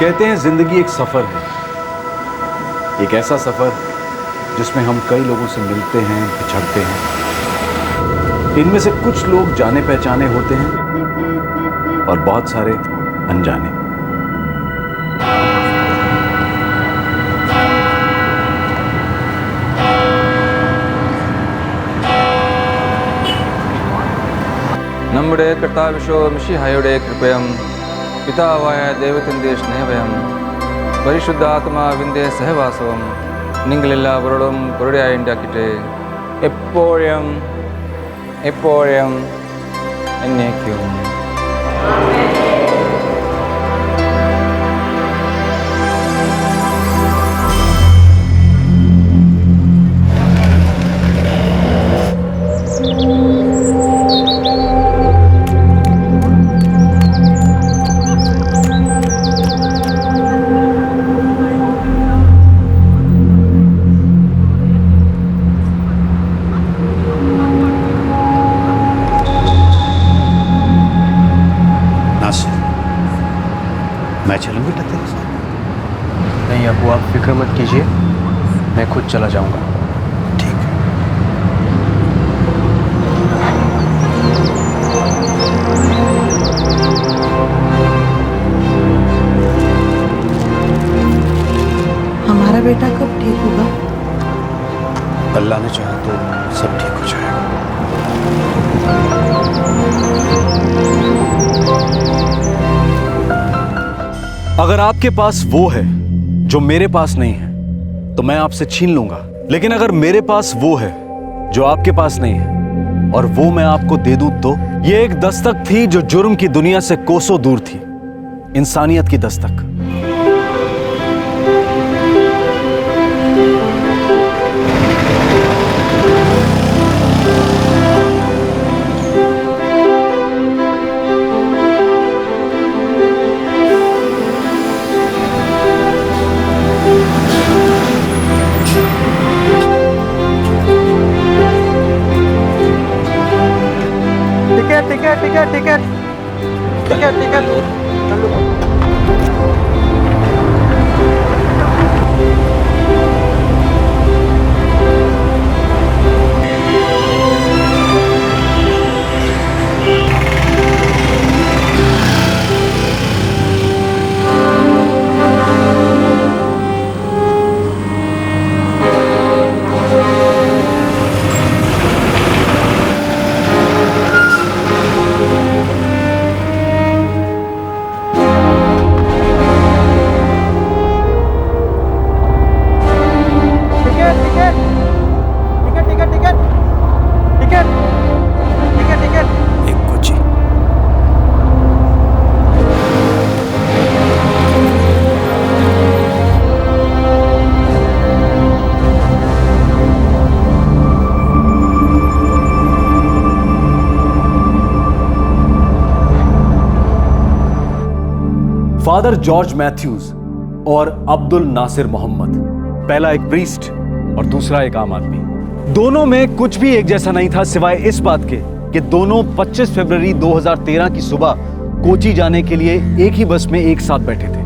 कहते हैं जिंदगी एक सफर है, एक ऐसा सफर जिसमें हम कई लोगों से मिलते हैं, बिछड़ते हैं। इनमें से कुछ लोग जाने पहचाने होते हैं और बहुत सारे अनजाने। നമ്മുടെ കർത്താവിശോമിശിഹായുടെ കൃപയും പിതാവായ ദൈവത്തിൻ്റെ സ്നേഹവും പരിശുദ്ധാത്മാവിൻ്റെ സഹവാസവും നിങ്ങളെല്ലാവരോടും കൂടെയായി ഉണ്ടാക്കിയിട്ട് എപ്പോഴും എപ്പോഴും എന്നേക്കും. मैं चलूं बेटा तेरे साथ? नहीं अबू, आप फिक्र मत कीजिए, मैं खुद चला जाऊंगा. ठीक है. हमारा बेटा कब ठीक होगा? अल्लाह ने चाहा तो सब ठीक हो जाएगा. अगर आपके पास वो है जो मेरे पास नहीं है तो मैं आपसे छीन लूंगा, लेकिन अगर मेरे पास वो है जो आपके पास नहीं है और वो मैं आपको दे दूं तो ये एक दस्तक थी जो जुर्म की दुनिया से कोसों दूर थी, इंसानियत की Dastak. Ticket. Father George Mathews और अब्दुल नासिर मोहम्मद, पहला एक प्रीस्ट और दूसरा एक आम आदमी. दोनों में कुछ भी एक जैसा नहीं था सिवाय इस बात के कि दोनों 25 फरवरी 2013 की सुबह कोची जाने के लिए एक ही बस में एक साथ बैठे थे.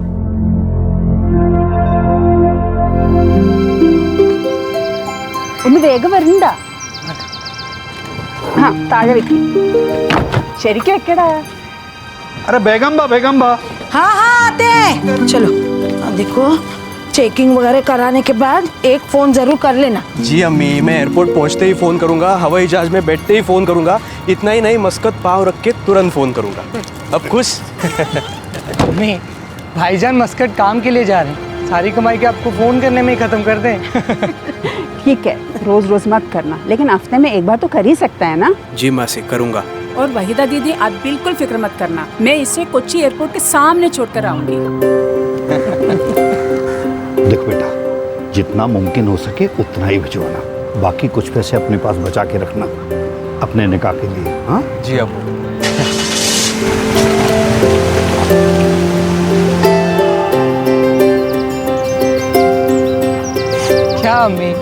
ഒന്ന് വേഗം വരണ്ട. हाँ ताजा വെക്കി. ശരിക്കും വെക്കടാ. अरे बेगम बा. हाँ हाँ आते हैं. चलो देखो, चेकिंग वगैरह कराने के बाद एक फोन जरूर कर लेना. जी अम्मी, मैं एयरपोर्ट पहुंचते ही फोन करूंगा, हवाई जहाज में बैठते ही फोन करूंगा. इतना ही नहीं, मस्कत पाव रख के तुरंत फोन करूंगा. अब खुश? अम्मी, भाईजान मस्कट काम के लिए जा रहे हैं, सारी कमाई के आपको फोन करने में ही खत्म कर दें. ठीक है, रोज रोज मत करना, लेकिन हफ्ते में एक बार तो कर ही सकता है ना. जी मासी, करूंगा. और वहीदा दीदी, आप बिल्कुल फिक्र मत करना, मैं इसे कोच्चि एयरपोर्ट के सामने छोड़कर आऊंगी. देख बेटा, जितना मुमकिन हो सके उतना ही भिजवाना, बाकी कुछ पैसे अपने पास बचा के रखना अपने निकाह के लिए. हाँ जी अबू. क्या अम्मी,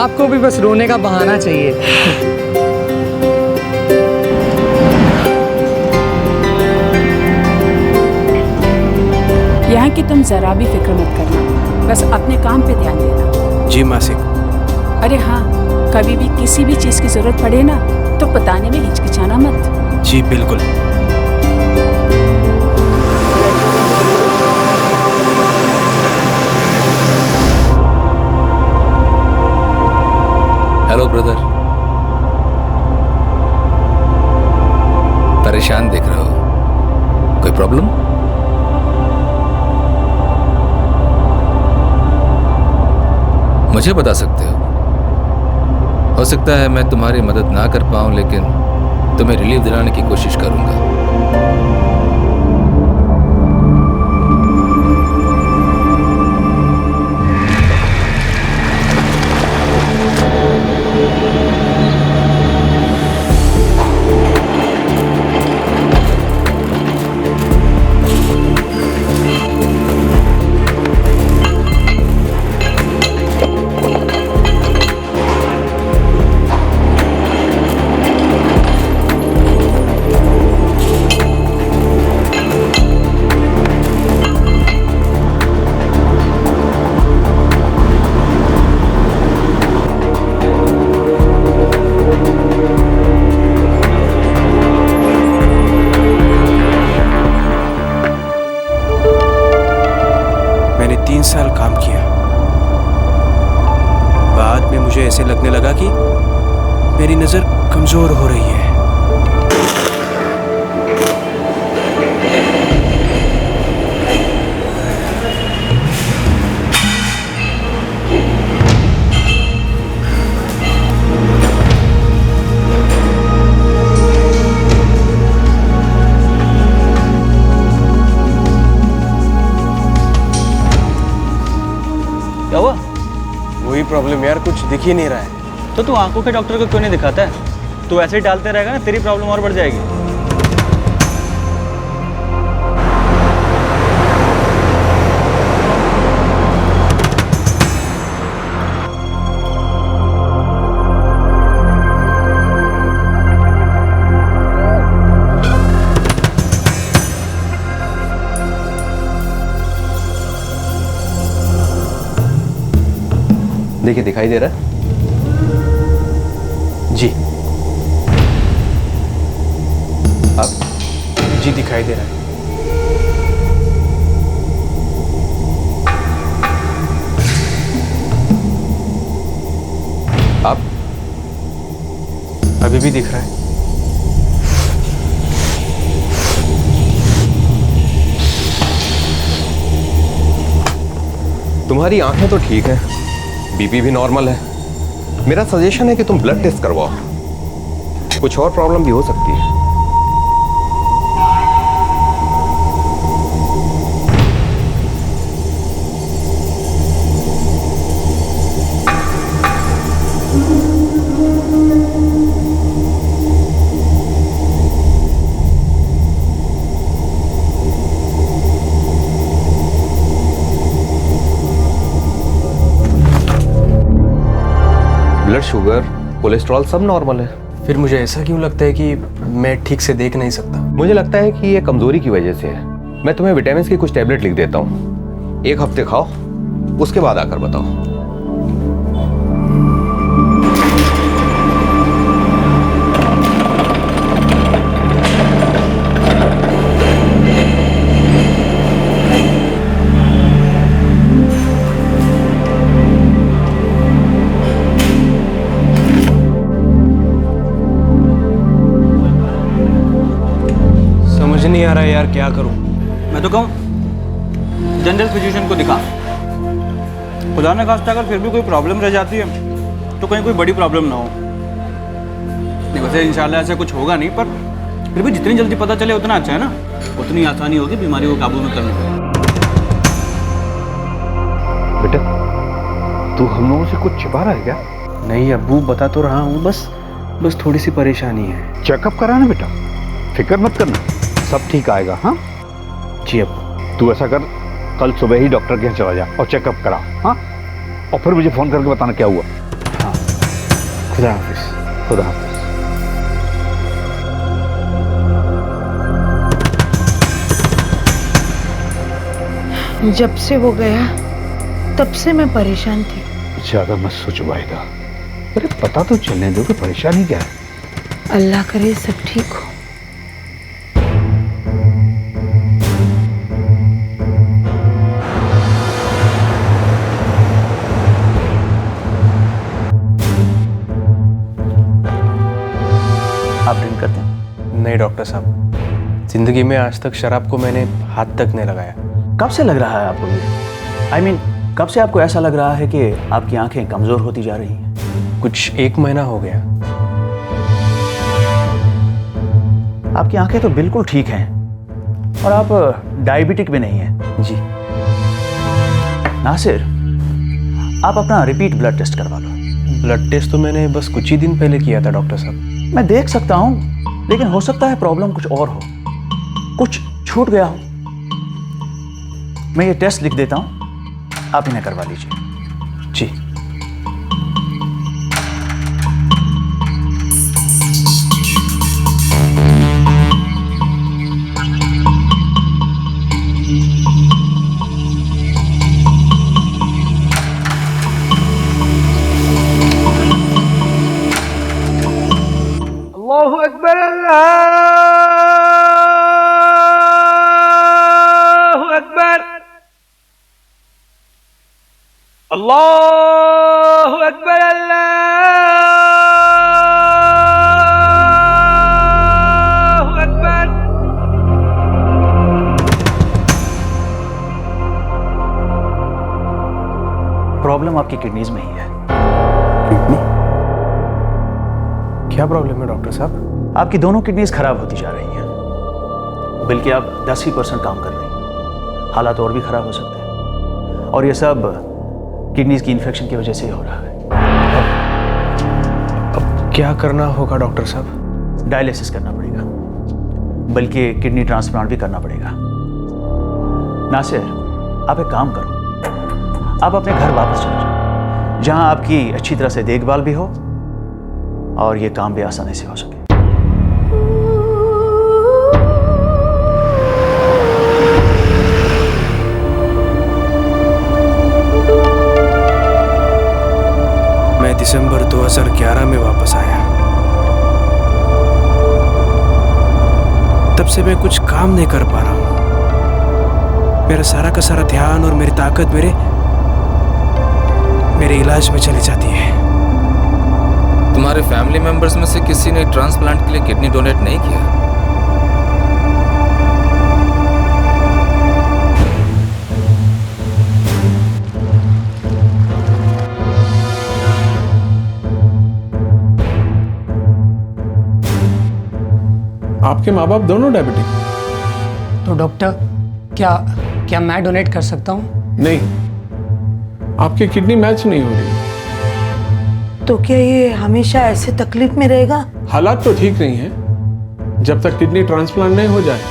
आपको भी बस रोने का बहाना चाहिए. यहाँ की तुम जरा भी फिक्र मत करना, बस अपने काम पे ध्यान देना। जी मासिक। अरे हाँ, कभी भी किसी भी चीज़ की ज़रूरत पड़े ना तो बताने में हिचकिचाना मत। जी बिल्कुल। हेलो ब्रदर, परेशान दिख रहे हो, कोई प्रॉब्लम? मुझे बता सकते हो सकता है मैं तुम्हारी मदद ना कर पाऊं, लेकिन तुम्हें रिलीफ दिलाने की कोशिश करूंगा। मैंने 3 साल काम किया, बाद में मुझे ऐसे लगने लगा कि मेरी नजर कमजोर हो रही है। क्या हुआ? वही प्रॉब्लम यार, कुछ दिख ही नहीं रहा है। तो तू आंखों के डॉक्टर को क्यों नहीं दिखाता है? तू ऐसे ही टालते रहेगा ना, तेरी प्रॉब्लम और बढ़ जाएगी। देखिए, दिखाई दे रहा है? जी। अब जी दिखाई दे रहा है। अब अभी भी दिख रहा है। तुम्हारी आंखें तो ठीक है, बीपी भी नॉर्मल है। मेरा सजेशन है कि तुम ब्लड टेस्ट करवाओ, कुछ और प्रॉब्लम भी हो सकती है। ब्लड शुगर, कोलेस्ट्रॉल सब नॉर्मल है। फिर मुझे ऐसा क्यों लगता है कि मैं ठीक से देख नहीं सकता? मुझे लगता है कि ये कमजोरी की वजह से है। मैं तुम्हें विटामिन की कुछ टैबलेट लिख देता हूँ, 1 हफ्ते खाओ, उसके बाद आकर बताओ। नहीं आ रहा है यार, क्या करूं? मैं तो कहूँ जनरल फिजिशियन को दिखा। खुदा न खास्ता अगर फिर भी कोई प्रॉब्लम रह जाती है तो कहीं कोई बड़ी प्रॉब्लम ना हो। नहीं, वैसे इंशाल्लाह ऐसा कुछ होगा नहीं, पर फिर भी जितनी जल्दी पता चले उतना अच्छा है ना, उतनी आसानी होगी बीमारी को काबू में करने में। बेटा, तू हम लोगों से कुछ छिपा रहा है क्या? नहीं अब्बू, बता तो रहा हूँ, बस थोड़ी सी परेशानी है। चेकअप कराना बेटा, फिक्र मत करना, सब ठीक आएगा। हाँ जी अब्बू। तू ऐसा कर, कल सुबह ही डॉक्टर के यहाँ चला जा और चेकअप करा। हाँ, और फिर मुझे फोन करके बताना क्या हुआ। हाँ, खुदा हाफिज। खुदा हाफिज। जब से वो गया तब से मैं परेशान थी। ज्यादा मत सोचो वाहिदा, अरे पता तो चलने दो कि परेशानी क्या है। अल्लाह करे सब ठीक हो। आप ड्रिंक करते हैं? नहीं डॉक्टर साहब, जिंदगी में आज तक शराब को मैंने हाथ तक नहीं लगाया। कब से लग रहा है आपको ये? I mean, कब से आपको ऐसा लग रहा है कि आपकी आंखें कमजोर होती जा रही हैं? कुछ 1 महीना हो गया। आपकी आंखें तो बिल्कुल ठीक हैं और आप डायबिटिक भी नहीं हैं। जी। नासिर, आप अपना रिपीट ब्लड टेस्ट करवा लो। ब्लड टेस्ट तो मैंने बस कुछ ही दिन पहले किया था डॉक्टर साहब। मैं देख सकता हूं, लेकिन हो सकता है प्रॉब्लम कुछ और हो, कुछ छूट गया हो। मैं ये टेस्ट लिख देता हूं, आप इन्हें करवा लीजिए। जी। अल्लाहु अकबर, अल्लाहु अकबर, अल्लाहु अकबर, अल्लाहु अकबर। प्रॉब्लम आपकी किडनीज में ही है। क्या प्रॉब्लम है डॉक्टर साहब? आपकी दोनों किडनीज खराब होती जा रही हैं, बल्कि आप 10% काम कर रही हैं। हालात और भी खराब हो सकते हैं, और ये सब किडनीज की इन्फेक्शन की वजह से ही हो रहा है। अब क्या करना होगा डॉक्टर साहब? डायलिसिस करना पड़ेगा, बल्कि किडनी ट्रांसप्लांट भी करना पड़ेगा। नासिर, आप एक काम करो, आप अपने घर वापस चले जाओ, जहां आपकी अच्छी तरह से देखभाल भी हो और ये काम भी आसानी से हो सके। मैं दिसंबर 2011 में वापस आया। तब से मैं कुछ काम नहीं कर पा रहा हूं। मेरा सारा का सारा ध्यान और मेरी ताकत मेरे इलाज में चली जाती है। तुम्हारे फैमिली मेंबर्स में से किसी ने ट्रांसप्लांट के लिए किडनी डोनेट नहीं किया? आपके माँ बाप दोनों डायबिटिक? तो डॉक्टर, क्या मैं डोनेट कर सकता हूँ? नहीं, आपकी किडनी मैच नहीं हो रही। तो क्या ये हमेशा ऐसे तकलीफ में रहेगा? हालात तो ठीक नहीं है। जब तक किडनी ट्रांसप्लांट नहीं हो जाए,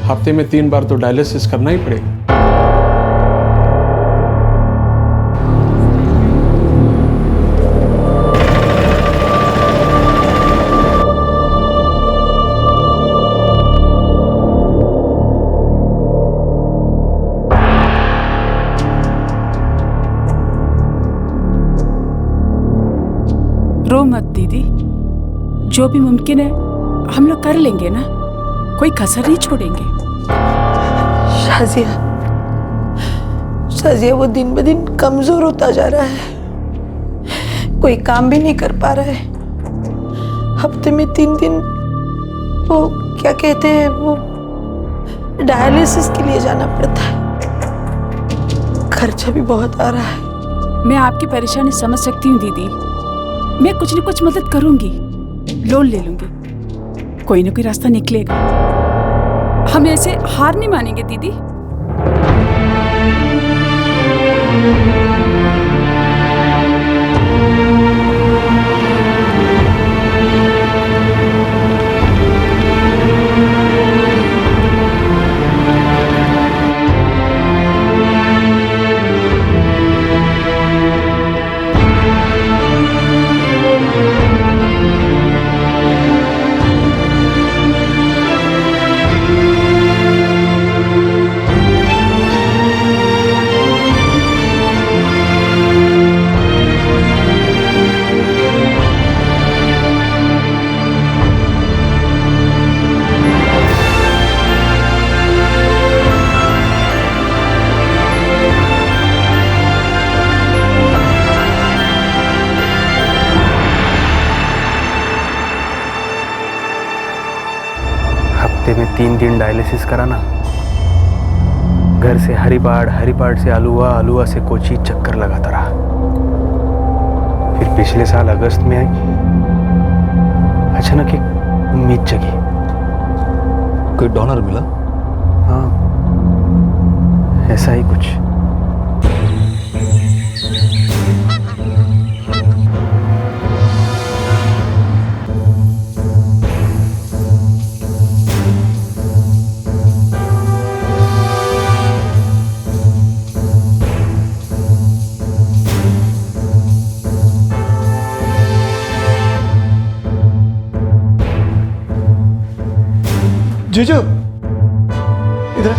हफ्ते में 3 बार तो डायलिसिस करना ही पड़ेगा। रो मत दीदी, जो भी मुमकिन है हम लोग कर लेंगे ना, कोई कसर नहीं छोड़ेंगे। शाजिया वो दिन ब दिन कमजोर होता जा रहा है, कोई काम भी नहीं कर पा रहा है। हफ्ते में 3 दिन वो क्या कहते हैं, वो डायलिसिस के लिए जाना पड़ता है। खर्चा भी बहुत आ रहा है। मैं आपकी परेशानी समझ सकती हूँ दीदी, मैं कुछ न कुछ मदद करूंगी, लोन ले लूंगी, कोई ना कोई रास्ता निकलेगा। हम ऐसे हार नहीं मानेंगे दीदी। हफ्ते में 3 दिन डायलिसिस कराना। घर से हरिपाड़ से आलुआ से कोची चक्कर लगाता रहा। फिर पिछले साल अगस्त में अचानक एक उम्मीद जगी। कोई डोनर मिला? हाँ, ऐसा ही कुछ। जीजू इधर।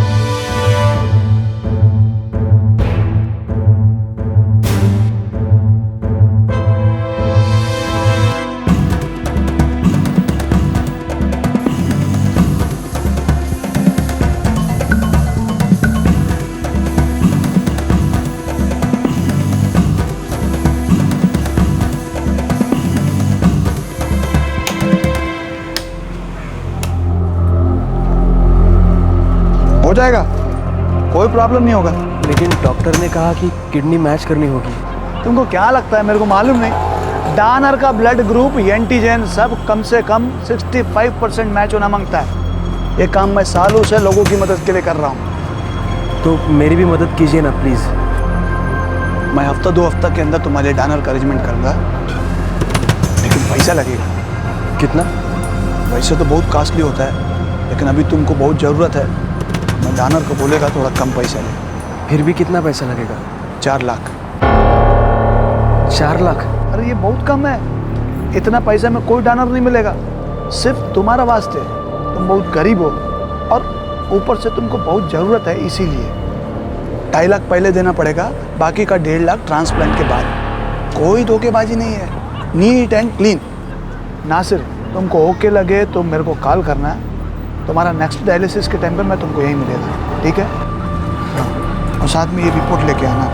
हो जाएगा, कोई प्रॉब्लम नहीं होगा। लेकिन डॉक्टर ने कहा कि किडनी मैच करनी होगी। तुमको क्या लगता है मेरे को मालूम नहीं? डोनर का ब्लड ग्रुप, एंटीजन सब कम से कम 65% मैच होना मांगता है। ये काम मैं सालों से लोगों की मदद के लिए कर रहा हूँ। तो मेरी भी मदद कीजिए ना प्लीज़। मैं हफ्ता 2 हफ्ता के अंदर तुम्हारे डोनर का अरेंजमेंट करूँगा, लेकिन पैसा लगेगा। कितना? वैसे तो बहुत कॉस्टली होता है, लेकिन अभी तुमको बहुत ज़रूरत है। मैं डोनर को बोलेगा थोड़ा कम पैसा ले। फिर भी कितना पैसा लगेगा? 4 लाख। 4 लाख? अरे ये बहुत कम है। इतना पैसा में कोई डोनर नहीं मिलेगा, सिर्फ तुम्हारा वास्ते। तुम बहुत गरीब हो और ऊपर से तुमको बहुत ज़रूरत है, इसीलिए 2.5 लाख पहले देना पड़ेगा, बाकी का 1.5 लाख ट्रांसप्लांट के बाद। कोई धोखेबाजी नहीं है, नीट एंड क्लीन। नासिर, तुमको ओके लगे तो मेरे को कॉल करना है। तुम्हारा नेक्स्ट डायलिसिस के टाइम पर मैं तुमको यहीं मिलेगा, ठीक है? हाँ, और साथ में ये रिपोर्ट लेके आना।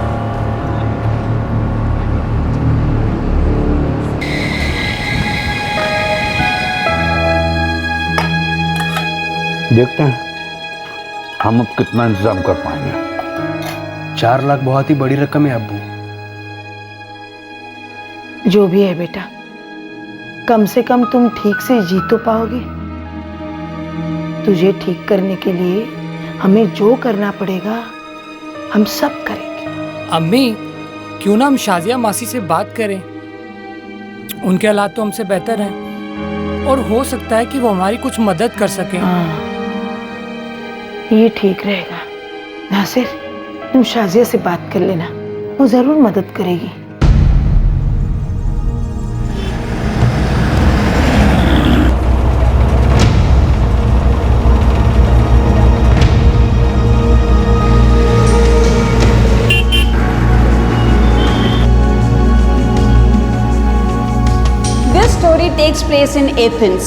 देखते हैं हम अब कितना इंतजाम कर पाएंगे। 4 लाख बहुत ही बड़ी रकम है अब्बू। जो भी है बेटा, कम से कम तुम ठीक से जी तो पाओगे। तुझे ठीक करने के लिए हमें जो करना पड़ेगा हम सब करेंगे। अम्मी, क्यों ना हम शाजिया मासी से बात करें? उनके हालात तो हमसे बेहतर हैं और हो सकता है कि वो हमारी कुछ मदद कर सकें। हाँ, ये ठीक रहेगा। नासिर, तुम शाजिया से बात कर लेना, वो जरूर मदद करेगी। Story takes place in Athens.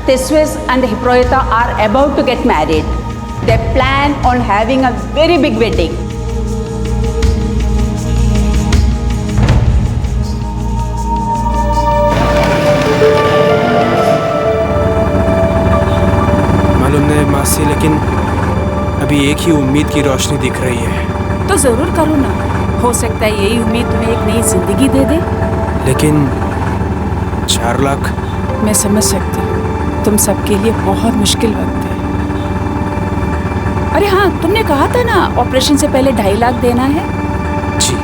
Theseus and Hippolyta are about to get married. They plan on having a very big wedding. मालूम नहीं मासी, लेकिन अभी एक ही उम्मीद की रोशनी दिख रही है। तो जरूर करो ना, हो सकता है यही उम्मीद तुम्हें एक नई जिंदगी दे दे। लेकिन 4 लाख? मैं समझ सकती हूँ, तुम सबके लिए बहुत मुश्किल वक्त है। अरे हाँ, तुमने कहा था ना ऑपरेशन से पहले 2.5 लाख देना है। जी।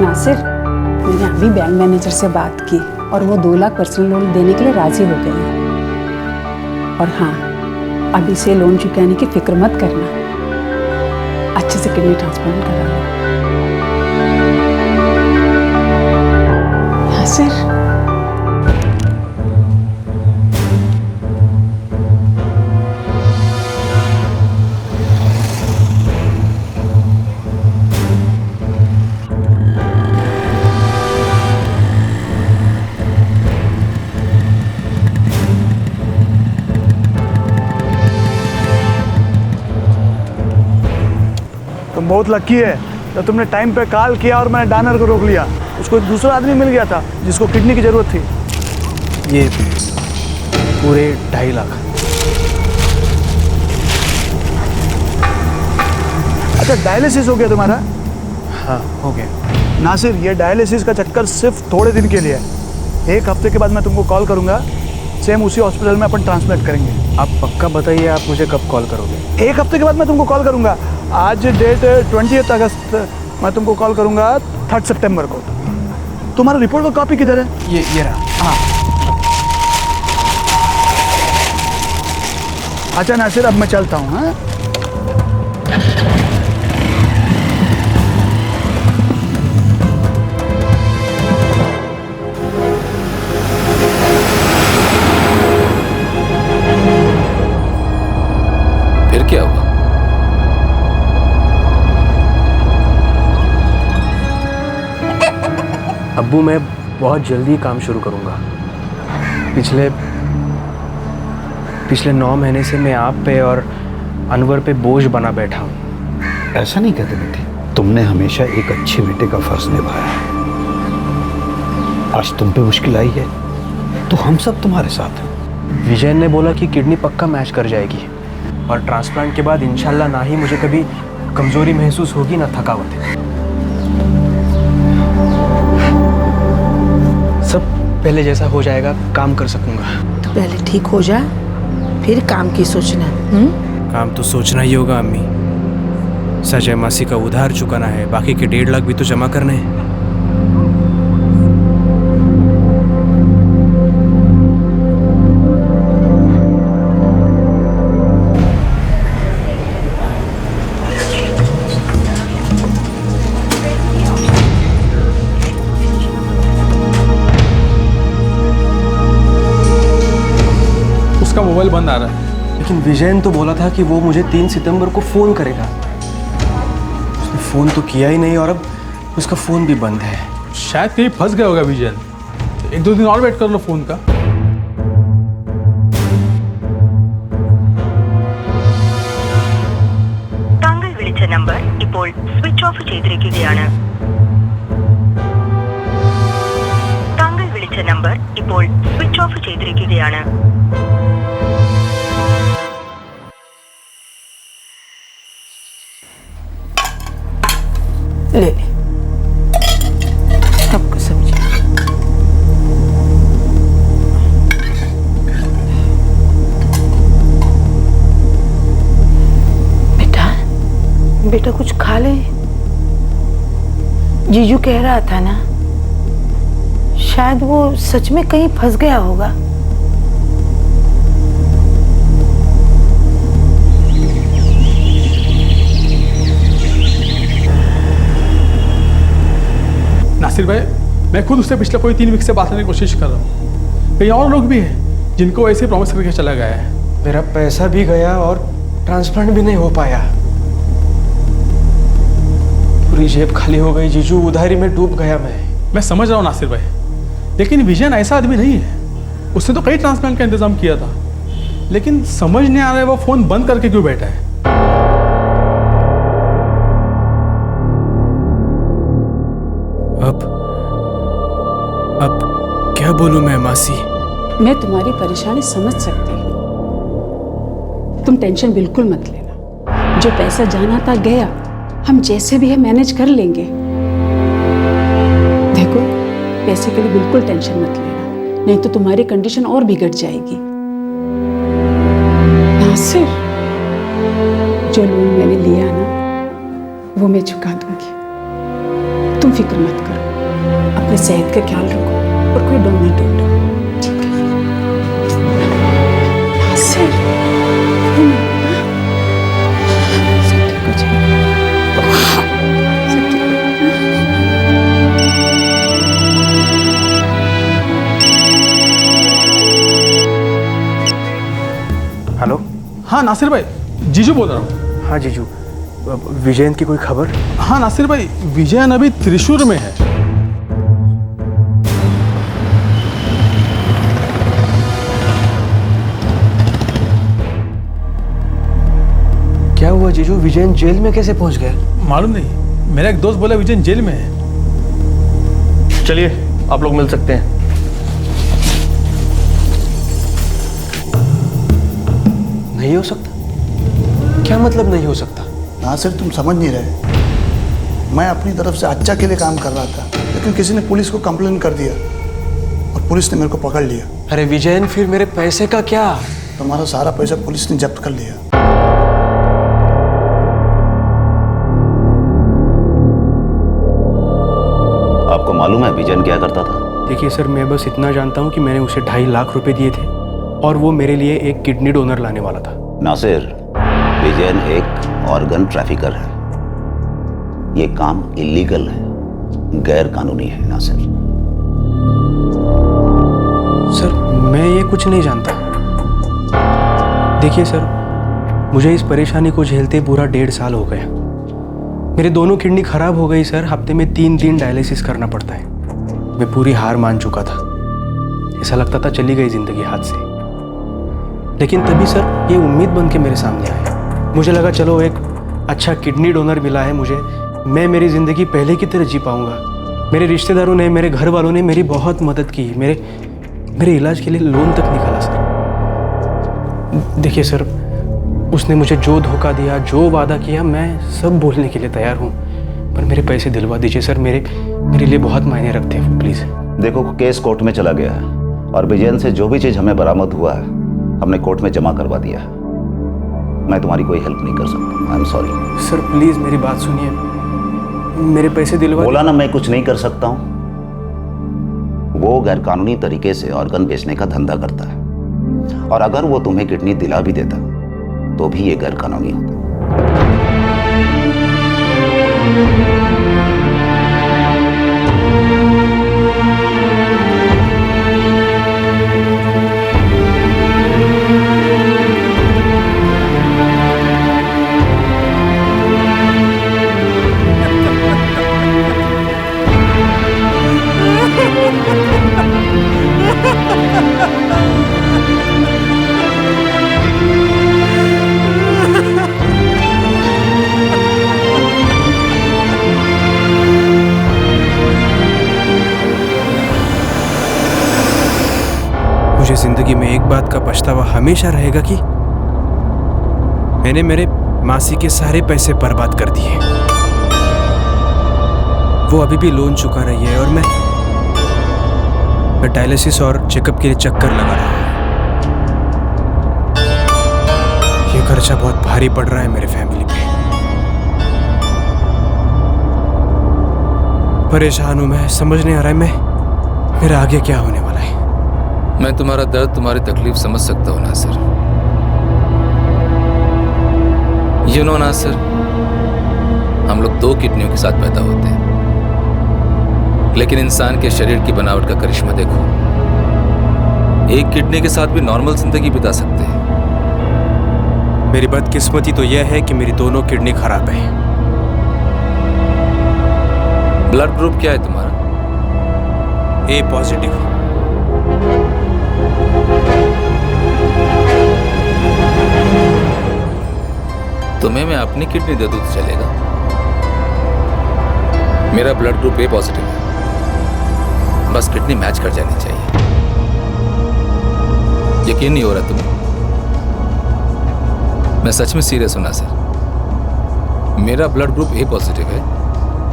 नासिर, मैंने अभी बैंक मैनेजर से बात की और वो 2 लाख पर्सनल लोन देने के लिए राजी हो गए हैं। और हाँ, अभी से लोन चुकाने की फिक्र मत करना, अच्छे से किडनी ट्रांसप्लांट करा लो। नासिर, तुम बहुत लकी है तो तुमने टाइम पे कॉल किया और मैंने डोनर को रोक लिया। उसको एक दूसरा आदमी मिल गया था जिसको किडनी की जरूरत थी। ये पूरे 2.5 लाख। अच्छा, डायलिसिस हो गया तुम्हारा? हाँ हो गया। नासिर, ये डायलिसिस का चक्कर सिर्फ थोड़े दिन के लिए है। 1 हफ्ते के बाद मैं तुमको कॉल करूंगा, सेम उसी हॉस्पिटल में अपन ट्रांसप्लांट करेंगे। आप पक्का बताइए आप मुझे कब कॉल करोगे? 1 हफ्ते के बाद मैं तुमको कॉल करूंगा। आज डेट 20 अगस्त, मैं तुमको कॉल करूंगा 3 सितंबर को। तुम्हारा रिपोर्ट का कॉपी किधर है? ये रहा। हाँ। अच्छा नासिर, अब मैं चलता हूँ। हाँ, फिर क्या हुआ? अब्बू, मैं बहुत जल्दी काम शुरू करूंगा। पिछले 9 महीने से मैं आप पे और अनवर पे बोझ बना बैठा हूँ। ऐसा नहीं कहते बेटे, तुमने हमेशा एक अच्छे बेटे का फर्ज निभाया है। आज तुम पे मुश्किल आई है तो हम सब तुम्हारे साथ हैं। विजय ने बोला कि किडनी पक्का मैच कर जाएगी और ट्रांसप्लांट के बाद इंशाल्लाह ना ही मुझे कभी कमजोरी महसूस होगी ना थकावट। सब पहले जैसा हो जाएगा, काम कर सकूंगा। तो पहले ठीक हो जा, फिर काम की सोचना। काम तो सोचना ही होगा अम्मी। संजय मासी का उधार चुकाना है, बाकी के 1.5 लाख भी तो जमा करने हैं। उसका मोबाइल बंद आ रहा है। लेकिन विजयन तो बोला था कि वो मुझे 3 सितंबर को फ़ोन करेगा। उसने फ़ोन तो किया ही नहीं और अब उसका फ़ोन भी बंद है। शायद कहीं फंस गया होगा विजयन। 1-2 दिन और वेट कर लो फ़ोन का। താങ്കൾ വിളിച്ച നമ്പർ ഇപ്പോൾ സ്വിച്ച് ഓഫ് ചെയ്തിരിക്കുകയാണ്. താങ്കൾ വിളിച്ച നമ്പർ ഇപ്പോൾ സ്വിച്ച് ഓഫ് ചെയ്തിരിക്കുകയാണ്. ले आपको सब्जी। बेटा बेटा कुछ खा ले। जीजू कह रहा था ना, शायद वो सच में कहीं फंस गया होगा। नासिर भाई, मैं खुद उससे पिछले कोई 3 वीक से बात करने की कोशिश कर रहा हूँ। कई और लोग भी हैं जिनको ऐसे प्रॉमिस करके चला गया है। मेरा पैसा भी गया और ट्रांसप्लांट भी नहीं हो पाया। पूरी जेब खाली हो गई जीजू, उधारी में डूब गया मैं समझ रहा हूँ नासिर भाई, लेकिन विजयन ऐसा आदमी नहीं है। उसने तो कई ट्रांसप्लांट का इंतजाम किया था, लेकिन समझ नहीं आ रहा है वो फ़ोन बंद करके क्यों बैठा है। अब क्या बोलूं मैं मासी? मैं तुम्हारी परेशानी समझ सकती हूँ। तुम टेंशन बिल्कुल मत लेना। जो पैसा जाना था गया, हम जैसे भी है मैनेज कर लेंगे। देखो, पैसे के लिए बिल्कुल टेंशन मत लेना, नहीं तो तुम्हारी कंडीशन और बिगड़ जाएगी। नासिर, जो लोन मैंने लिया ना, वो मैं चुका दूंगी। तुम फिक्र मत करो, अपने सेहत का ख्याल रखो और कोई डर नहीं ढूंढो। ठीक है? नासिर, सब ठीक हो जाएगा। सब ठीक हो जाएगा। हेलो। हाँ नासिर भाई, जीजू बोल रहा हूँ। हाँ जीजू, विजयन की कोई खबर? हाँ नासिर भाई, विजयन अभी त्रिशूर में है। क्या हुआ जीजू, विजयन जेल में कैसे पहुंच गया? मालूम नहीं, मेरा एक दोस्त बोला विजयन जेल में है। चलिए, आप लोग मिल सकते हैं। नहीं हो सकता? क्या मतलब नहीं हो सकता? नासिर, तुम समझ नहीं रहे। मैं अपनी तरफ से अच्छा के लिए काम कर रहा था, लेकिन किसी ने पुलिस को कंप्लेन कर दिया और पुलिस ने मेरे को पकड़ लिया। अरे विजयन, फिर मेरे पैसे का क्या? तुम्हारा सारा पैसा पुलिस ने जब्त कर लिया। आपको मालूम है विजयन क्या करता था? देखिए सर, मैं बस इतना जानता हूँ कि मैंने उसे 2.5 लाख रुपए दिए थे और वो मेरे लिए एक किडनी डोनर लाने वाला था। नासिर, विजयन एक ऑर्गन ट्रैफिकर है। ये काम इलीगल है, गैर कानूनी है नासिर। सर, मैं ये कुछ नहीं जानता। देखिए सर, मुझे इस परेशानी को झेलते पूरा 1.5 साल हो गया। मेरे दोनों किडनी खराब हो गई सर। हफ्ते में 3 दिन डायलिसिस करना पड़ता है। मैं पूरी हार मान चुका था। ऐसा लगता था चली गई जिंदगी हाथ से। लेकिन तभी सर ये उम्मीद बन के मेरे सामने आया। मुझे लगा चलो एक अच्छा किडनी डोनर मिला है मुझे, मैं मेरी ज़िंदगी पहले की तरह जी पाऊंगा। मेरे रिश्तेदारों ने, मेरे घर वालों ने मेरी बहुत मदद की। मेरे इलाज के लिए लोन तक निकाला सर। देखिए सर, उसने मुझे जो धोखा दिया, जो वादा किया, मैं सब बोलने के लिए तैयार हूँ, पर मेरे पैसे दिलवा दीजिए सर। मेरे लिए बहुत मायने रखते हैं वो, प्लीज़। देखो, केस कोर्ट में चला गया है और विजयन से जो भी चीज़ हमें बरामद हुआ है हमने कोर्ट में जमा करवा दिया है। मैं तुम्हारी कोई हेल्प नहीं कर सकता। I am sorry. Sir please मेरी बात सुनिए, मेरे पैसे दिलवा। बोला ना, मैं कुछ नहीं कर सकता हूँ। वो गैर कानूनी तरीके से ऑर्गन बेचने का धंधा करता है और अगर वो तुम्हें किडनी दिला भी देता तो भी ये गैर कानूनी होता। मुझे जिंदगी में एक बात का पछतावा हमेशा रहेगा कि मैंने मेरे मासी के सारे पैसे बर्बाद कर दिए। वो अभी भी लोन चुका रही है और मैं डायलिसिस और चेकअप के लिए चक्कर लगा रहा हूँ। ये खर्चा बहुत भारी पड़ रहा है मेरे फैमिली पे। परेशान हूँ मैं, समझ नहीं आ रहा है मेरा आगे क्या होने वाला है। मैं तुम्हारा दर्द, तुम्हारी तकलीफ समझ सकता हूँ नासिर। यू नो नासिर, हम लोग 2 किडनियों के साथ पैदा होते हैं, लेकिन इंसान के शरीर की बनावट का करिश्मा देखो। एक किडनी के साथ भी नॉर्मल जिंदगी बिता सकते हैं। मेरी बदकिस्मती तो यह है कि मेरी दोनों किडनी खराब है। ब्लड ग्रुप क्या है तुम्हारा? ए पॉजिटिव। तुम्हें मैं अपनी किडनी दे दूं तो चलेगा। मेरा ब्लड ग्रुप ए पॉजिटिव है, बस किडनी मैच कर जानी चाहिए। यकीन नहीं हो रहा तुम्हें? मैं सच में सीरियस हूं नासिर। मेरा ब्लड ग्रुप ए पॉजिटिव है,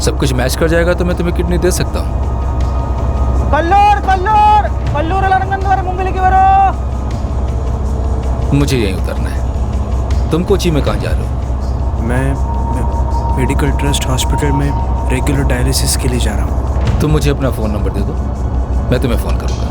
सब कुछ मैच कर जाएगा तो मैं तुम्हें किडनी दे सकता हूं। मुझे यहीं उतरना है। तुम कोची में कहाँ जा रहे हो? मैं मेडिकल ट्रस्ट हॉस्पिटल में रेगुलर डायलिसिस के लिए जा रहा हूँ। तुम मुझे अपना फ़ोन नंबर दे दो, मैं तुम्हें फ़ोन करूँगा।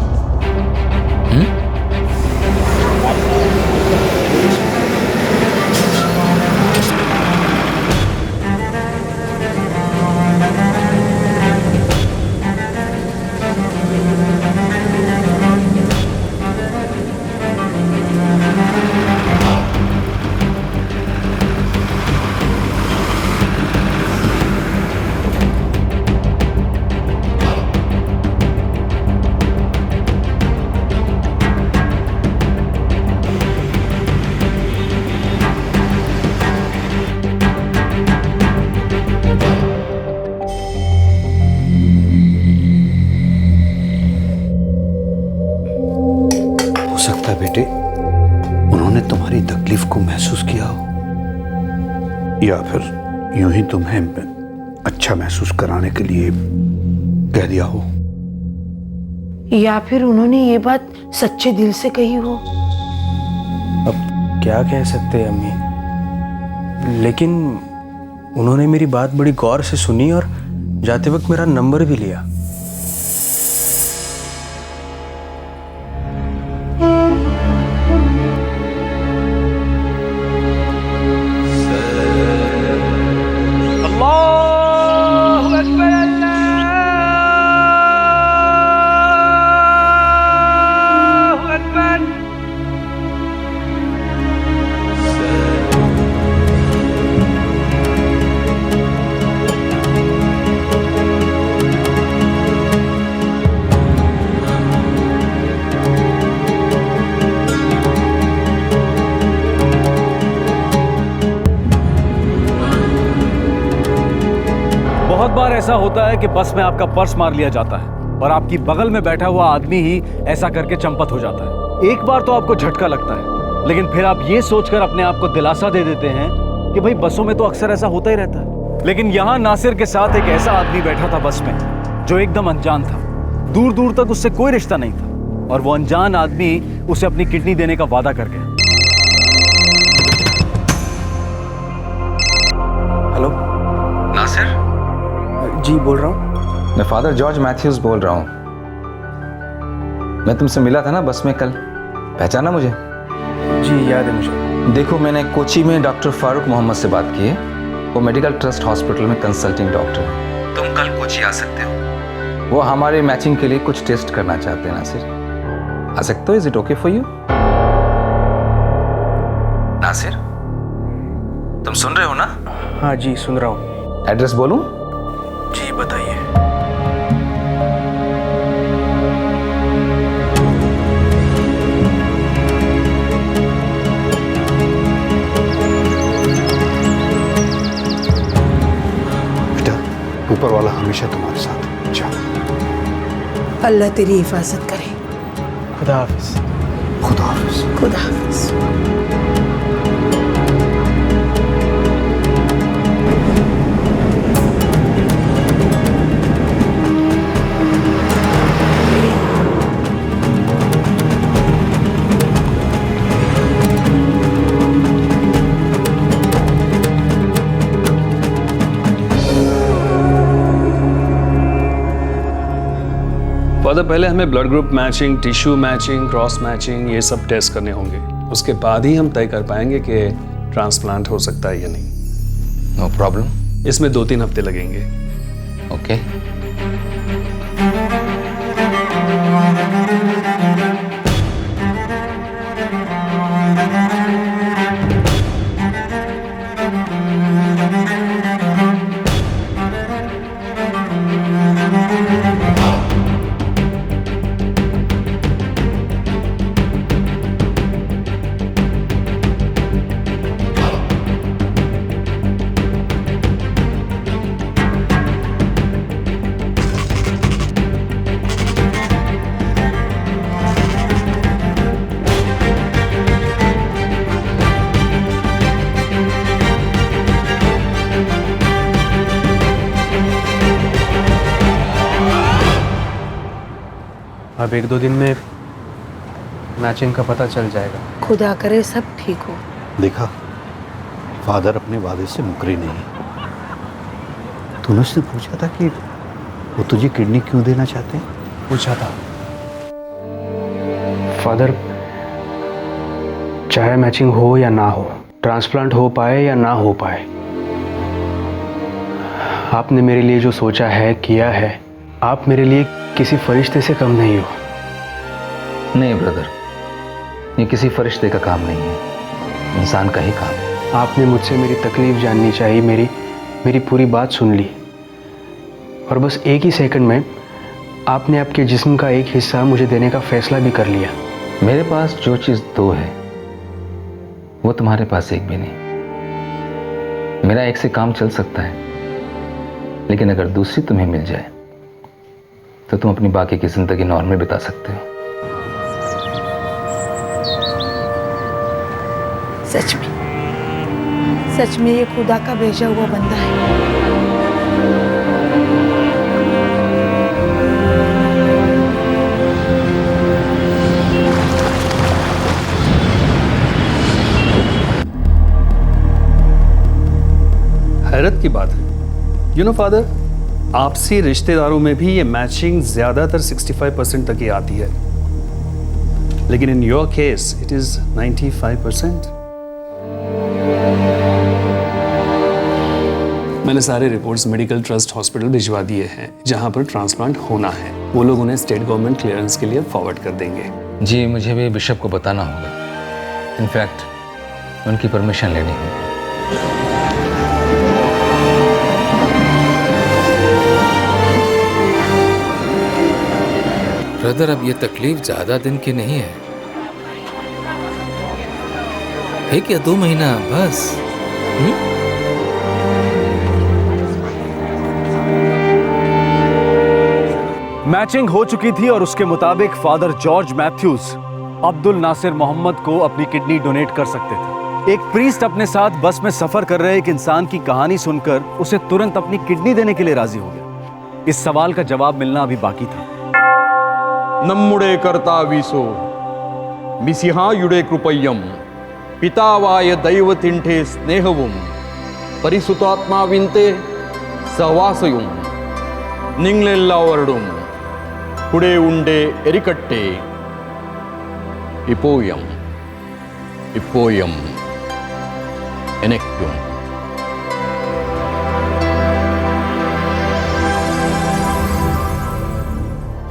तकलीफ को महसूस किया हो, या फिर यूं ही तुम्हें अच्छा महसूस कराने के लिए कह दिया हो, या फिर उन्होंने ये बात सच्चे दिल से कही हो। अब क्या कह सकते हैं अम्मी, लेकिन उन्होंने मेरी बात बड़ी गौर से सुनी और जाते वक्त मेरा नंबर भी लिया। बहुत बार ऐसा होता है कि बस में आपका पर्स मार लिया जाता है और आपकी बगल में बैठा हुआ आदमी ही ऐसा करके चंपत हो जाता है। एक बार तो आपको झटका लगता है, लेकिन फिर आप ये सोचकर अपने आप को दिलासा दे देते हैं कि भाई बसों में तो अक्सर ऐसा होता ही रहता है। लेकिन यहाँ नासिर के साथ एक ऐसा आदमी बैठा था बस में जो एकदम अनजान था, दूर दूर तक उससे कोई रिश्ता नहीं था, और वो अनजान आदमी उसे अपनी किडनी देने का वादा कर गया। हेलो नासिर, जी बोल रहा हूँ। मैं फादर जॉर्ज मैथ्यूज बोल रहा हूँ। मैं तुमसे मिला था ना बस में कल, पहचाना मुझे? जी याद है मुझे। देखो, मैंने कोची में डॉक्टर फारूक मोहम्मद से बात की है। वो मेडिकल ट्रस्ट हॉस्पिटल में कंसल्टिंग डॉक्टर है। तुम कल कोची आ सकते हो। वो हमारे मैचिंग के लिए कुछ टेस्ट करना चाहते हैं नासिर। आ सकते हो? Is it okay for you? Nasir, तुम सुन रहे हो ना? हाँ जी सुन रहा हूँ। एड्रेस बोलूं? जी बताइए। बेटा, ऊपर वाला हमेशा तुम्हारे साथ। जाओ। अल्लाह तेरी हिफाजत करे। खुदा हाफिज। खुदा हाफिज। खुदा हाफिज। फादर, पहले हमें blood group matching, tissue matching, cross matching, ये सब टेस्ट करने होंगे। उसके बाद ही हम तय कर पाएंगे कि ट्रांसप्लांट हो सकता है या नहीं। No problem. इसमें 2-3 हफ्ते लगेंगे। ओके। अब 1-2 दिन में मैचिंग का पता चल जाएगा। खुदा करे सब ठीक हो। देखा, फादर अपने वादे से मुकरे नहीं। तूने उससे पूछा था कि वो तुझे किडनी क्यों देना चाहते हैं? पूछा था। फादर, चाहे मैचिंग हो या ना हो, ट्रांसप्लांट हो पाए या ना हो पाए, आपने मेरे लिए जो सोचा है, किया है, आप मेरे लिए किसी फरिश्ते से कम नहीं हो। नहीं ब्रदर, ये किसी फरिश्ते का काम नहीं है, इंसान का ही काम है। आपने मुझसे मेरी तकलीफ जाननी चाहिए, मेरी पूरी बात सुन ली, और बस एक ही सेकंड में आपने आपके जिस्म का एक हिस्सा मुझे देने का फैसला भी कर लिया। मेरे पास जो चीज़ 2 है वो तुम्हारे पास एक भी नहीं। मेरा एक से काम चल सकता है, लेकिन अगर दूसरी तुम्हें मिल जाए तो तुम अपनी बाकी की जिंदगी नॉर्मल बिता सकते हो। सच में ये खुदा का भेजा हुआ बंदा है। हैरत की बात है, यू नो फादर, आपसी रिश्तेदारों में भी ये मैचिंग ज्यादातर 65% तक ही आती है, लेकिन in your case it is 95%। मैंने सारे रिपोर्ट्स मेडिकल ट्रस्ट हॉस्पिटल भिजवा दिए हैं जहां पर ट्रांसप्लांट होना है। वो लोग उन्हें स्टेट गवर्नमेंट क्लियरेंस के लिए फॉरवर्ड कर देंगे। जी, मुझे भी बिशप को बताना होगा। इनफैक्ट उनकी परमिशन लेनी होगी। ब्रदर, अब ये तकलीफ ज्यादा दिन की नहीं है, 1 या 2 महीना बस। मैचिंग हो चुकी थी और उसके मुताबिक father George Mathews Abdul Nasir Mohammad को अपनी किडनी डोनेट कर सकते थे। एक प्रीस्ट अपने साथ बस में सफर कर रहे एक इंसान की कहानी सुनकर उसे तुरंत अपनी किडनी देने के लिए राजी हो गया। इस सवाल का जवाब मिलना अभी बाकी था। नम्मुडे कर्तावीसो मिसिहायुडे कृपय्यम पितावाय दैवतिंठे स्नेहवुम परिसुतात्माविंते सहवासयुम निंग्लेल्लावरडुम कुडे उंडे एरिकट्टे इपोयम इपोयम एनेक्युम।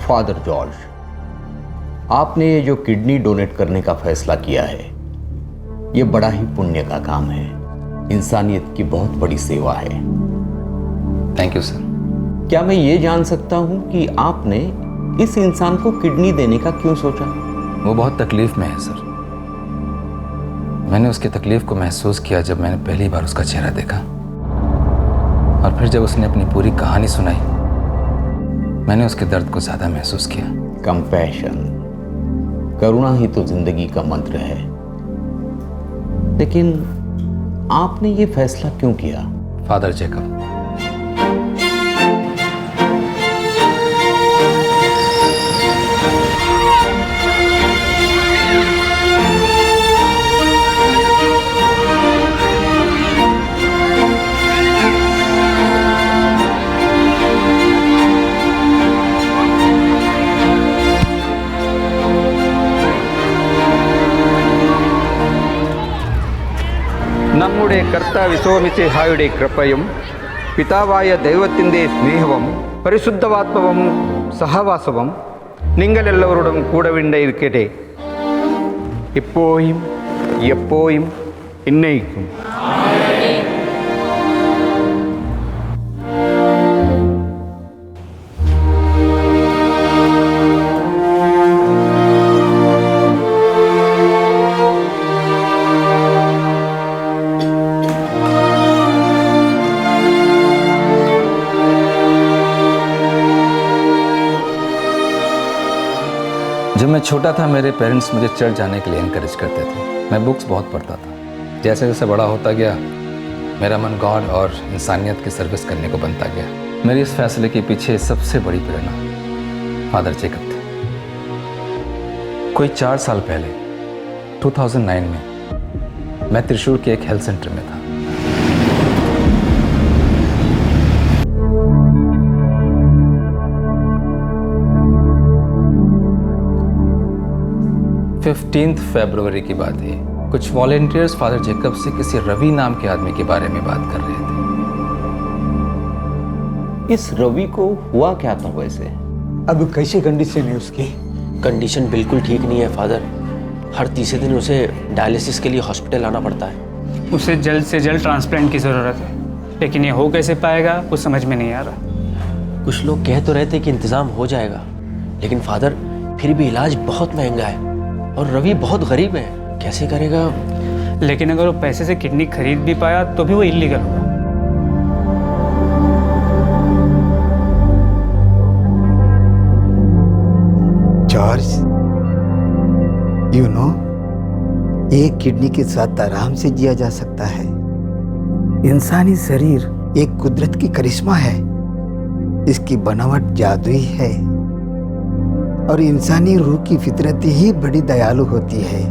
फादर जॉर्ज, आपने ये जो किडनी डोनेट करने का फैसला किया है, ये बड़ा ही पुण्य का काम है, इंसानियत की बहुत बड़ी सेवा है। Thank you sir. क्या मैं ये जान सकता हूं कि आपने इस इंसान को किडनी देने का क्यों सोचा? वो बहुत तकलीफ में है सर। मैंने उसकी तकलीफ को महसूस किया जब मैंने पहली बार उसका चेहरा देखा, और फिर जब उसने अपनी पूरी कहानी सुनाई, मैंने उसके दर्द को ज्यादा महसूस किया। कंपैशन, करुणा ही तो जिंदगी का मंत्र है। लेकिन आपने ये फैसला क्यों किया? फादर जैकब, नम्मुडे कर्ताविसोमिसे हायुडे कृपयम पितावाय दैवतिंदे स्नेहवम परिशुद्धवात्मवम सहवासवम निंगलेल्लवरुडम कूडविंडे इरुक्केटे इप्पोयिम एप्पोयिम इन्नैक्कुम। जब मैं छोटा था मेरे पेरेंट्स मुझे चर्च जाने के लिए इनकरेज करते थे। मैं बुक्स बहुत पढ़ता था। जैसे जैसे बड़ा होता गया मेरा मन गॉड और इंसानियत की सर्विस करने को बनता गया। मेरे इस फैसले के पीछे सबसे बड़ी प्रेरणा फादर जैकब थे। कोई 4 साल पहले 2009 में मैं त्रिशूर के एक हेल्थ सेंटर में था। फरवरी की बात है। कुछ वॉलेंटियर्स फादर जैकब से किसी रवि नाम के आदमी के बारे में बात कर रहे थे। इस रवि को हुआ क्या था वैसे? अब कैसी कंडीशन है उसकी? कंडीशन बिल्कुल ठीक नहीं है फादर। हर तीसरे दिन उसे डायलिसिस के लिए हॉस्पिटल आना पड़ता है। उसे जल्द से जल्द ट्रांसप्लांट की ज़रूरत है, लेकिन ये हो कैसे पाएगा कुछ समझ में नहीं आ रहा। कुछ लोग कह तो रहे थे कि इंतज़ाम हो जाएगा, लेकिन फादर फिर भी इलाज बहुत महंगा है और रवि बहुत गरीब है, कैसे करेगा? लेकिन अगर वो पैसे से किडनी खरीद भी पाया तो भी वो इलीगल होगा। जॉर्ज, you know, एक किडनी के साथ आराम से जिया जा सकता है। इंसानी शरीर एक कुदरत की करिश्मा है। इसकी बनावट जादुई है और इंसानी रूह की फितरत ही बड़ी दयालु होती है।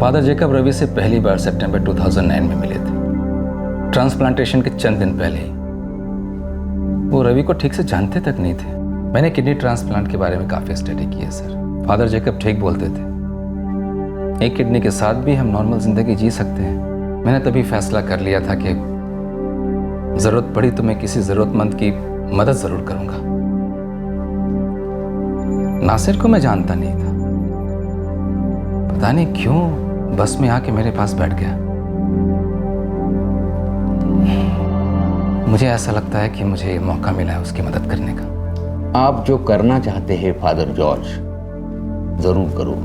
फादर जेकब रवि से पहली बार सितंबर 2009 में मिले थे, ट्रांसप्लांटेशन के चंद दिन पहले ही। वो रवि को ठीक से जानते तक नहीं थे। मैंने किडनी ट्रांसप्लांट के बारे में काफ़ी स्टडी की है सर। फादर जेकब ठीक बोलते थे, एक किडनी के साथ भी हम नॉर्मल जिंदगी जी सकते हैं। मैंने तभी फैसला कर लिया था कि ज़रूरत पड़ी तो मैं किसी ज़रूरतमंद की मदद ज़रूर करूंगा। नासिर को मैं जानता नहीं था, पता नहीं क्यों बस में आके मेरे पास बैठ गया। मुझे ऐसा लगता है कि मुझे ये मौका मिला है उसकी मदद करने का। आप जो करना चाहते हैं फादर जॉर्ज, जरूर करो।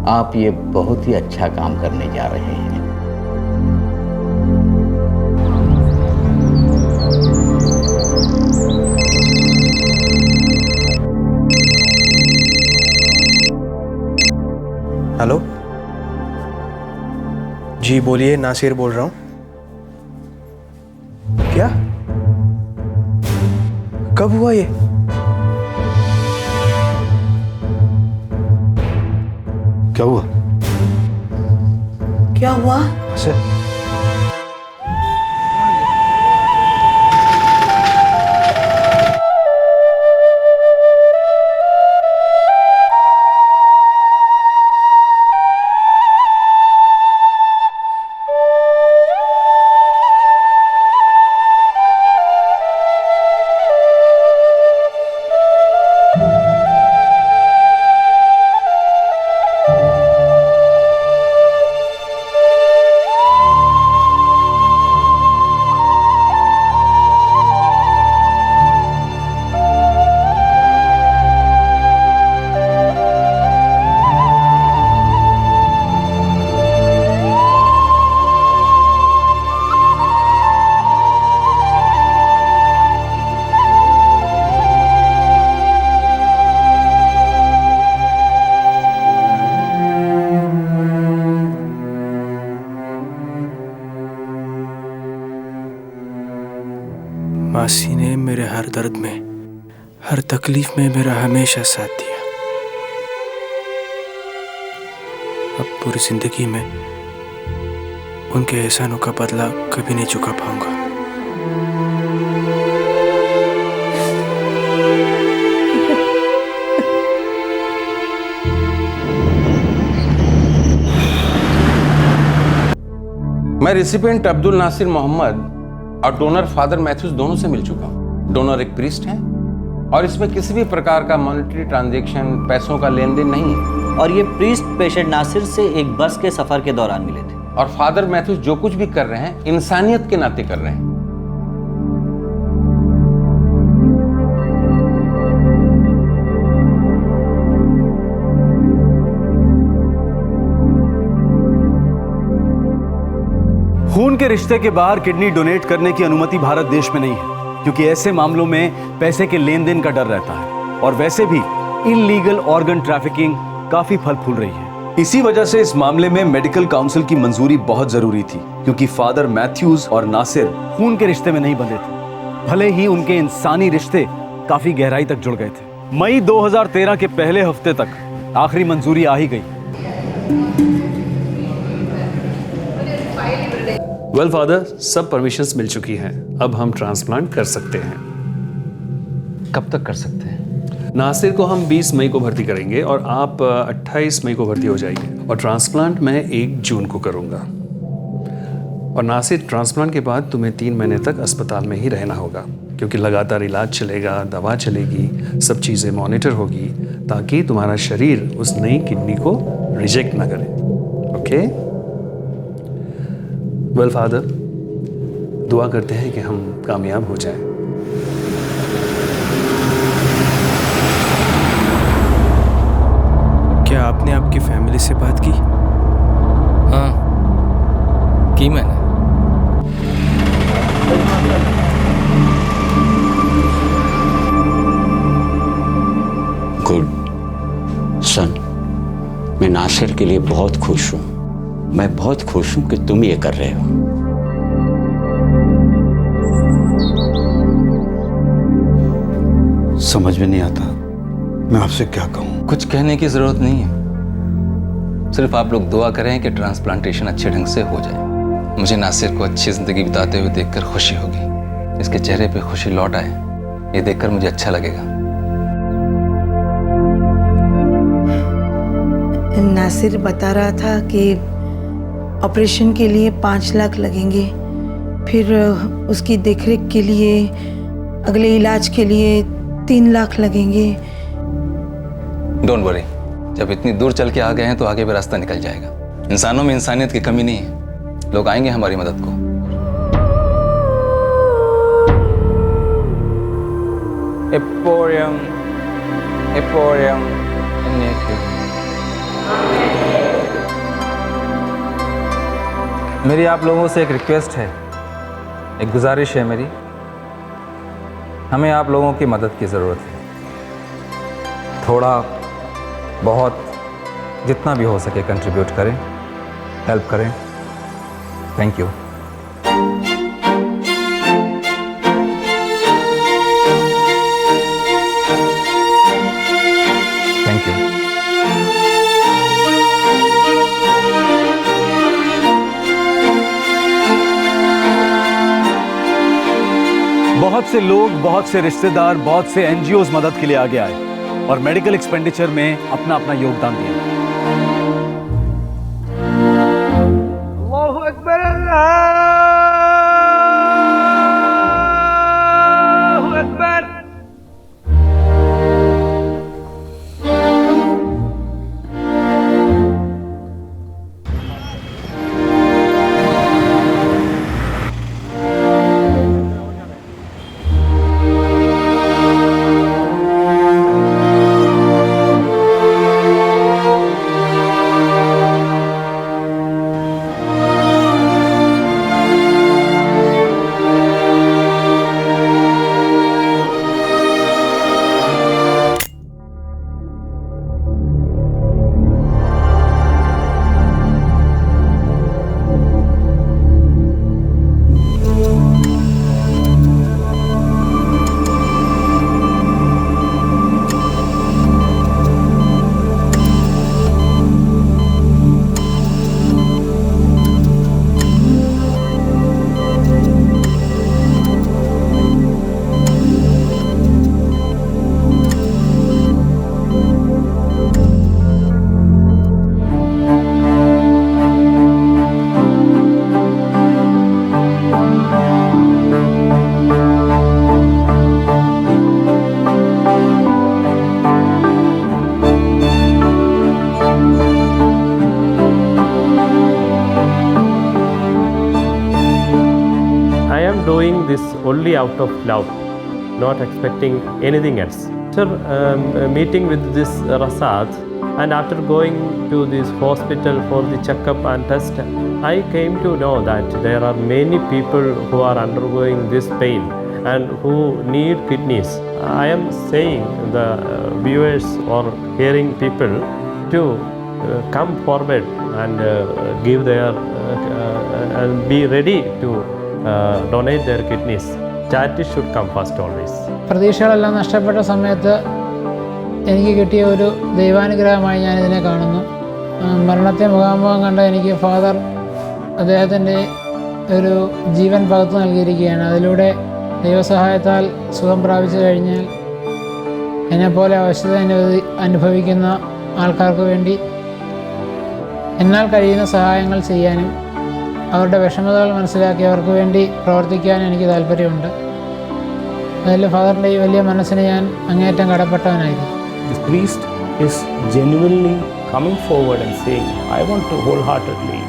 आप ये बहुत ही अच्छा काम करने जा रहे हैं। हेलो जी, बोलिए, नासिर बोल रहा हूं। क्या? कब हुआ ये? क्या हुआ? क्या हुआ? सर, मासी ने मेरे हर दर्द में, हर तकलीफ में मेरा हमेशा साथ दिया। अब पूरी जिंदगी में उनके एहसानों का बदला कभी नहीं चुका पाऊंगा। मैं रिसिपिएंट अब्दुल नासिर मोहम्मद और डोनर फादर मैथ्यूज दोनों से मिल चुका हूं। डोनर एक प्रीस्ट हैं और इसमें किसी भी प्रकार का मॉनेटरी ट्रांजैक्शन, पैसों का लेन देन नहीं है। और ये प्रीस्ट पेशेंट नासिर से एक बस के सफर के दौरान मिले थे। और फादर मैथ्यूज जो कुछ भी कर रहे हैं इंसानियत के नाते कर रहे हैं। खून के रिश्ते के बाहर किडनी डोनेट करने की अनुमति भारत देश में नहीं है, क्योंकि ऐसे मामलों में पैसे के लेन देन का डर रहता है और वैसे भी इलीगल ऑर्गन ट्रैफिकिंग काफी फल फूल रही है। इसी वजह से इस मामले में मेडिकल काउंसिल की मंजूरी बहुत जरूरी थी, क्योंकि फादर मैथ्यूज और नासिर खून के रिश्ते में नहीं बंधे थे, भले ही उनके इंसानी रिश्ते काफी गहराई तक जुड़ गए थे। मई 2013 के पहले हफ्ते तक आखिरी मंजूरी आ ही गई। वेल फादर, सब परमिशंस मिल चुकी हैं। अब हम ट्रांसप्लांट कर सकते हैं। कब तक कर सकते हैं? नासिर को हम 20 मई को भर्ती करेंगे और आप 28 मई को भर्ती हो जाएंगे और ट्रांसप्लांट मैं 1 जून को करूंगा। और नासिर, ट्रांसप्लांट के बाद तुम्हें 3 महीने तक अस्पताल में ही रहना होगा, क्योंकि लगातार इलाज चलेगा, दवा चलेगी, सब चीज़ें मॉनिटर होगी, ताकि तुम्हारा शरीर उस नई किडनी को रिजेक्ट ना करे। ओके? वेल फादर, दुआ करते हैं कि हम कामयाब हो जाएं। क्या आपने आपकी फैमिली से बात की? हाँ, की मैंने। गुड सन, मैं नासिर नासिर के लिए बहुत खुश हूँ। मैं बहुत खुश हूँ कि तुम ये कर रहे हो। समझ में नहीं आता मैं आपसे क्या कहूँ। कुछ कहने की जरूरत नहीं है, सिर्फ आप लोग दुआ करें कि ट्रांसप्लांटेशन अच्छे ढंग से हो जाए। मुझे नासिर को अच्छी जिंदगी बिताते हुए देखकर खुशी होगी। इसके चेहरे पे खुशी लौट आए, ये देखकर मुझे अच्छा लगेगा। नासिर बता रहा था कि ऑपरेशन के लिए 5 लाख लगेंगे, फिर उसकी देखरेख के लिए, अगले इलाज के लिए 3 लाख लगेंगे। डोंट वरी, जब इतनी दूर चल के आ गए हैं तो आगे भी रास्ता निकल जाएगा। इंसानों में इंसानियत की कमी नहीं है, लोग आएंगे हमारी मदद को। मेरी आप लोगों से एक रिक्वेस्ट है, एक गुजारिश है मेरी। हमें आप लोगों की मदद की ज़रूरत है। थोड़ा बहुत जितना भी हो सके कंट्रीब्यूट करें, हेल्प करें। Thank you. Thank you. बहुत से लोग, बहुत से रिश्तेदार, बहुत से एनजीओज मदद के लिए आगे आए और मेडिकल एक्सपेंडिचर में अपना अपना योगदान दिया। अल्लाहु अकबर, अल्लाहु Akbar. doing this only out of love, not expecting anything else. After meeting with this Rasat, and after going to this hospital for the checkup and test, I came to know that there are many people who are undergoing this pain and who need kidneys. I am saying the viewers or hearing people to come forward and give their and be ready to donate their kidneys. Charity should come first always. പ്രതീക്ഷകളെല്ലാം നഷ്ടപ്പെട്ട സമയത്ത് എനിക്ക് കിട്ടിയ ഒരു ദൈവാനുഗ്രഹമായി ഞാനിതിനെ കാണുന്നു. മരണത്തെ മുഖാമുഖം കണ്ട എനിക്ക് ഫാദർ അദ്ദേഹത്തിൻ്റെ ഒരു ജീവൻ പകർന്നു നൽകിയിരിക്കുകയാണ്. അതിലൂടെ ദൈവസഹായത്താൽ സുഖം പ്രാപിച്ചു കഴിഞ്ഞാൽ എന്നെപ്പോലെ അവശത അനുഭവിക്കുന്ന ആൾക്കാർക്ക് വേണ്ടി എന്നാൽ കഴിയുന്ന സഹായങ്ങൾ ചെയ്യാനും അവരുടെ വിഷമതകൾ മനസ്സിലാക്കി അവർക്ക് വേണ്ടി പ്രവർത്തിക്കാനും എനിക്ക് താല്പര്യമുണ്ട്. അതിൽ ഫാദറിൻ്റെ ഈ വലിയ മനസ്സിന് ഞാൻ അങ്ങേയറ്റം കടപ്പെട്ടവനായിരുന്നു. This priest is genuinely coming forward and saying, I want to wholeheartedly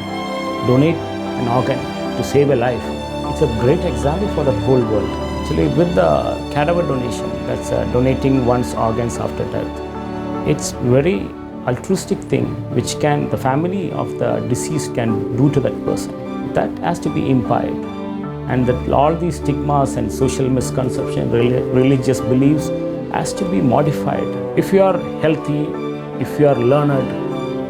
donate an organ to save a life. It's a great example for the whole world. Actually, with the cadaver donation, that's donating one's organs after death, it's very altruistic thing which the family of the deceased can do to that person. That has to be imbibed, and that all these stigmas and social misconceptions, religious beliefs has to be modified. If you are healthy, if you are learned,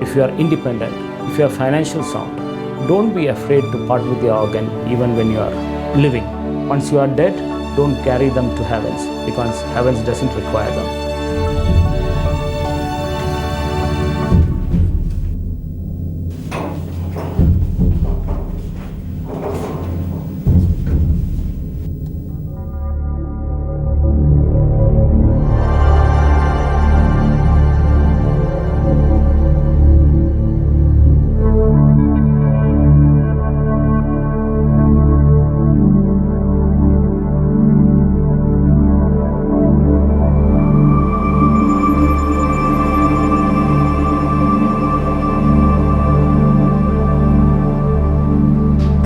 if you are independent, if you are financially sound, don't be afraid to part with your organ even when you are living. Once you are dead, don't carry them to heavens because heavens doesn't require them.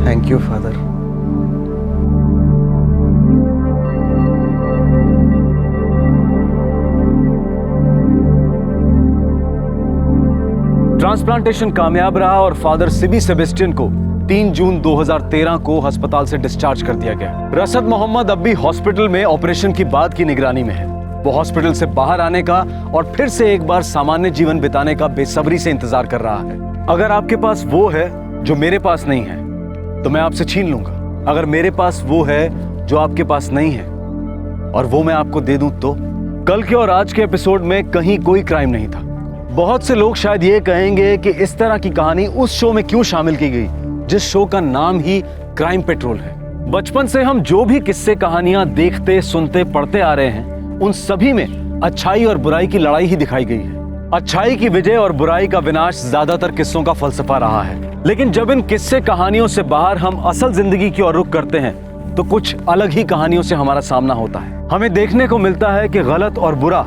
Thank you father. Transplantation कामयाब रहा और father Sibi Sebastian को 3 जून 2013 को अस्पताल से discharge कर दिया गया। रसद मोहम्मद अब भी हॉस्पिटल में ऑपरेशन की बाद की निगरानी में है। वो हॉस्पिटल से बाहर आने का और फिर से एक बार सामान्य जीवन बिताने का बेसब्री से इंतजार कर रहा है। अगर आपके पास वो है जो मेरे पास नहीं है तो मैं आपसे छीन लूंगा। अगर मेरे पास वो है जो आपके पास नहीं है और वो मैं आपको दे दूं तो? कल के और आज के एपिसोड में कहीं कोई क्राइम नहीं था। बहुत से लोग शायद ये कहेंगे कि इस तरह की कहानी उस शो में क्यों शामिल की गई जिस शो का नाम ही क्राइम पेट्रोल है। बचपन से हम जो भी किस्से कहानियां देखते, सुनते, पढ़ते आ रहे हैं उन सभी में अच्छाई और बुराई की लड़ाई ही दिखाई गई है। अच्छाई की विजय और बुराई का विनाश ज्यादातर किस्सों का फलसफा रहा है। लेकिन जब इन किस्से कहानियों से बाहर हम असल जिंदगी की ओर रुख करते हैं तो कुछ अलग ही कहानियों से हमारा सामना होता है। हमें देखने को मिलता है कि गलत और बुरा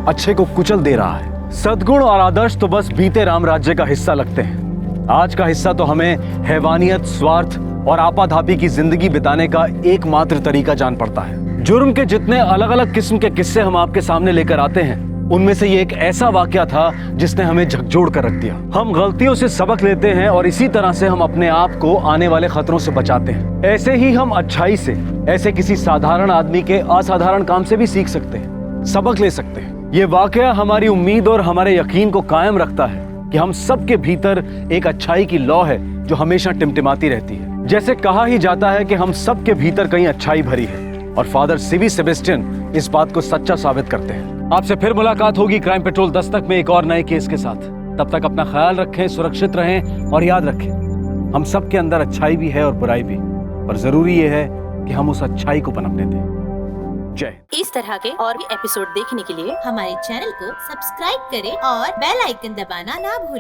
अच्छे को कुचल दे रहा है। सद्गुण और आदर्श तो बस बीते राम राज्य का हिस्सा लगते हैं। आज का हिस्सा तो हमें हैवानियत, स्वार्थ और आपाधापी की जिंदगी बिताने का एकमात्र तरीका जान पड़ता है। जुर्म के जितने अलग अलग किस्म के किस्से हम आपके सामने लेकर आते हैं उनमें से ये एक ऐसा वाकया था जिसने हमें झकझोर कर रख दिया। हम गलतियों से सबक लेते हैं और इसी तरह से हम अपने आप को आने वाले खतरों से बचाते हैं। ऐसे ही हम अच्छाई से, ऐसे किसी साधारण आदमी के असाधारण काम से भी सीख सकते हैं, सबक ले सकते हैं। ये वाकया हमारी उम्मीद और हमारे यकीन को कायम रखता है कि हम सबके भीतर एक अच्छाई की लौ है जो हमेशा टिमटिमाती रहती है। जैसे कहा ही जाता है कि हम सबके भीतर कहीं अच्छाई भरी है और फादर सिबी सेबेस्टियन इस बात को सच्चा साबित करते हैं। आपसे फिर मुलाकात होगी क्राइम पेट्रोल दस्तक में एक और नए केस के साथ। तब तक अपना ख्याल रखें, सुरक्षित रहें और याद रखें हम सबके अंदर अच्छाई भी है और बुराई भी, पर जरूरी ये है कि हम उस अच्छाई को पनपने दें। जय। इस तरह के और भी एपिसोड देखने के लिए हमारे चैनल को सब्सक्राइब करें और बेल आइकन दबाना ना भूलें।